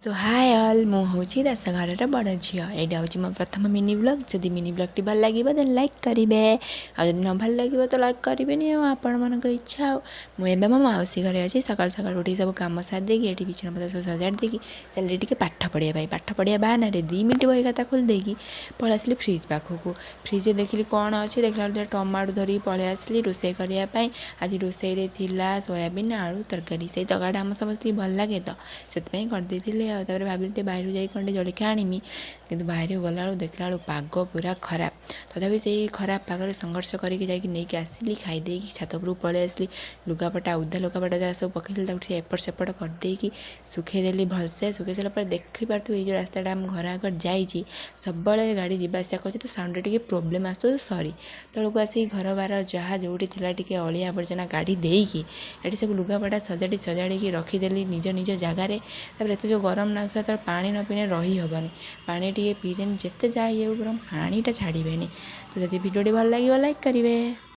सो hi all मु हूँ दस घर बड़ झील यहाँ हूँ मो प्रथम मिनी ब्लॉग जदि मिनी ब्लॉग भल लगे देन लाइक करेंगे आदि न भल लगे तो लाइक करेंगे आपण मन इच्छा मुझे मो मौसी घरे अच्छी सकाल सकाल उठी सब कम सारी ये बिछना पत्र सब सजाड़ देकी चल टे पाठ पढ़िया बाहाना 2 मिनट बही खाता खोल देकी पलि आसली फ्रिज पाखक फ्रिज देखिली कौन अच्छी देखला टमाटो धरिकी पलि आसली रोषे करने आज रोषे सोयाबीन आलू तरकारी से तरकारीटा आम समस्त भल लगे तो से करदे भाविली बाहर जा खंडे जलिखा आनमी कि बाहर गला देखला पाग पूरा खराब तथापि से खराब पागरे संघर्ष करके नहीं आसली खाईदे छात उपरକୁ पलि आसली लुगापटा उदा लुगापटा जहाँ सब पकईली एपट सेपट करदेकी सुखेदेली भलसे सुखे सारा देखी पार्थ ये जो रास्ताटा आम घर आगर जाइए सब गाड़ी जावासा कर तो साउंड टे प्रोब्लेम आस सरी तौक आसिक घर बार जहाँ जोटी टे अलिया आवर्जना गाड़ी देकी ये सब लुगापटा सजाड़ी रखीदेली निज निज जगार एत जो गरम नागुला तर पानी न पीने रही हेनी पानी टे पीदेनि जिते जहाँ बरम पानीटा छाड़े तो जब भिडियो भल लगे लाइक करेंगे।